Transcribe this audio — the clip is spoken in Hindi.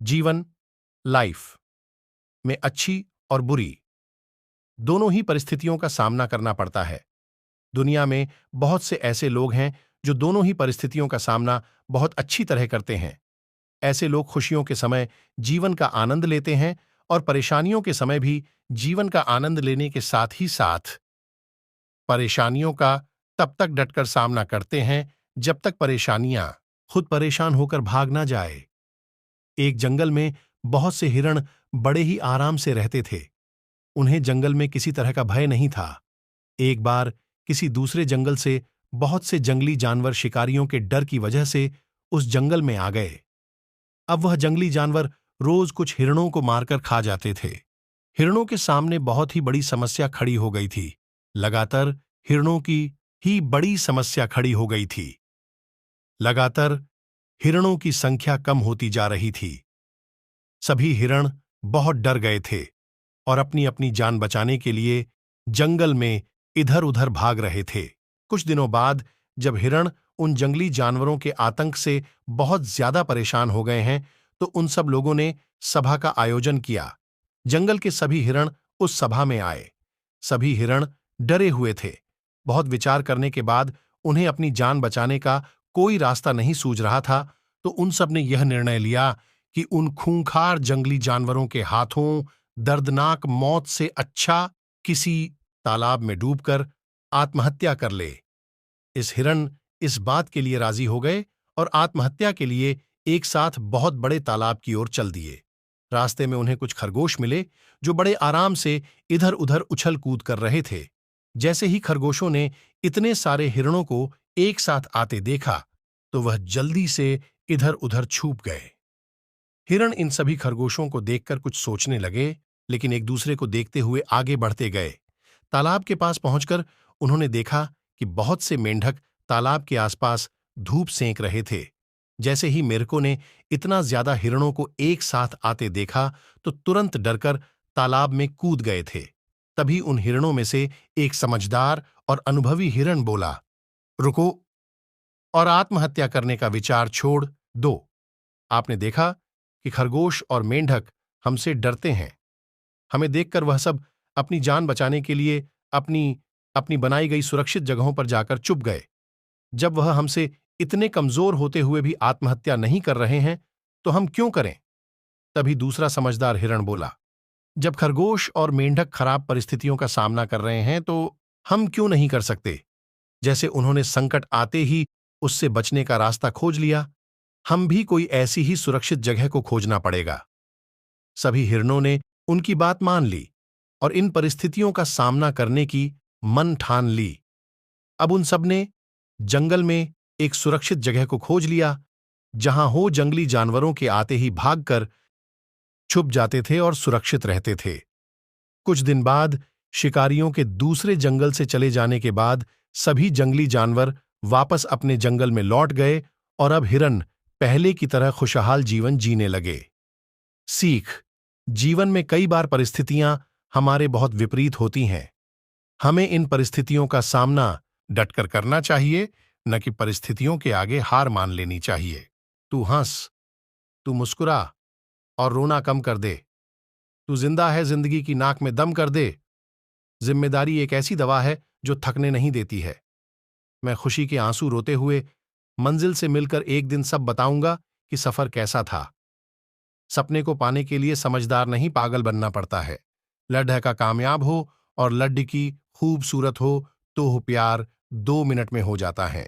जीवन, लाइफ में अच्छी और बुरी दोनों ही परिस्थितियों का सामना करना पड़ता है। दुनिया में बहुत से ऐसे लोग हैं जो दोनों ही परिस्थितियों का सामना बहुत अच्छी तरह करते हैं। ऐसे लोग खुशियों के समय जीवन का आनंद लेते हैं और परेशानियों के समय भी जीवन का आनंद लेने के साथ ही साथ परेशानियों का तब तक डटकर सामना करते हैं जब तक परेशानियां खुद परेशान होकर भाग ना जाए। एक जंगल में बहुत से हिरण बड़े ही आराम से रहते थे। उन्हें जंगल में किसी तरह का भय नहीं था। एक बार किसी दूसरे जंगल से बहुत से जंगली जानवर शिकारियों के डर की वजह से उस जंगल में आ गए। अब वह जंगली जानवर रोज कुछ हिरणों को मारकर खा जाते थे। हिरणों के सामने बहुत ही बड़ी समस्या खड़ी हो गई थी। लगातार हिरणों की ही बड़ी समस्या खड़ी हो गई थी। लगातार हिरणों की संख्या कम होती जा रही थी। सभी हिरण बहुत डर गए थे और अपनी अपनी जान बचाने के लिए जंगल में इधर उधर भाग रहे थे। कुछ दिनों बाद जब हिरण उन जंगली जानवरों के आतंक से बहुत ज्यादा परेशान हो गए हैं, तो उन सब लोगों ने सभा का आयोजन किया। जंगल के सभी हिरण उस सभा में आए। सभी हिरण डरे हुए थे। बहुत विचार करने के बाद उन्हें अपनी जान बचाने का कोई रास्ता नहीं सूझ रहा था, तो उन सब ने यह निर्णय लिया कि उन खूंखार जंगली जानवरों के हाथों दर्दनाक मौत से अच्छा किसी तालाब में डूबकर आत्महत्या कर ले। इस हिरण इस बात के लिए राजी हो गए और आत्महत्या के लिए एक साथ बहुत बड़े तालाब की ओर चल दिए। रास्ते में उन्हें कुछ खरगोश मिले जो बड़े आराम से इधर उधर उछल कूद कर रहे थे। जैसे ही खरगोशों ने इतने सारे हिरणों को एक साथ आते देखा, तो वह जल्दी से इधर उधर छुप गए। हिरण इन सभी खरगोशों को देखकर कुछ सोचने लगे, लेकिन एक दूसरे को देखते हुए आगे बढ़ते गए। तालाब के पास पहुंचकर उन्होंने देखा कि बहुत से मेंढक तालाब के आसपास धूप सेंक रहे थे। जैसे ही मेढकों ने इतना ज्यादा हिरणों को एक साथ आते देखा, तो तुरंत डरकर तालाब में कूद गए थे। तभी उन हिरणों में से एक समझदार और अनुभवी हिरण बोला, रुको और आत्महत्या करने का विचार छोड़ दो। आपने देखा कि खरगोश और मेंढक हमसे डरते हैं। हमें देखकर वह सब अपनी जान बचाने के लिए अपनी अपनी बनाई गई सुरक्षित जगहों पर जाकर चुप गए। जब वह हमसे इतने कमजोर होते हुए भी आत्महत्या नहीं कर रहे हैं, तो हम क्यों करें? तभी दूसरा समझदार हिरण बोला, जब खरगोश और मेंढक खराब परिस्थितियों का सामना कर रहे हैं, तो हम क्यों नहीं कर सकते? जैसे उन्होंने संकट आते ही उससे बचने का रास्ता खोज लिया, हम भी कोई ऐसी ही सुरक्षित जगह को खोजना पड़ेगा। सभी हिरणों ने उनकी बात मान ली और इन परिस्थितियों का सामना करने की मन ठान ली। अब उन सब ने जंगल में एक सुरक्षित जगह को खोज लिया, जहां हो जंगली जानवरों के आते ही भागकर छुप जाते थे और सुरक्षित रहते थे। कुछ दिन बाद शिकारियों के दूसरे जंगल से चले जाने के बाद सभी जंगली जानवर वापस अपने जंगल में लौट गए और अब हिरन पहले की तरह खुशहाल जीवन जीने लगे। सीख, जीवन में कई बार परिस्थितियां हमारे बहुत विपरीत होती हैं। हमें इन परिस्थितियों का सामना डटकर करना चाहिए, न कि परिस्थितियों के आगे हार मान लेनी चाहिए। तू हंस, तू मुस्कुरा और रोना कम कर दे। तू जिंदा है, जिंदगी की नाक में दम कर दे। जिम्मेदारी एक ऐसी दवा है जो थकने नहीं देती है। मैं खुशी के आंसू रोते हुए मंजिल से मिलकर एक दिन सब बताऊंगा कि सफर कैसा था। सपने को पाने के लिए समझदार नहीं, पागल बनना पड़ता है। लड्ढ का कामयाब हो और लड्ढ की खूबसूरत हो, तो प्यार 2 मिनट में हो जाता है।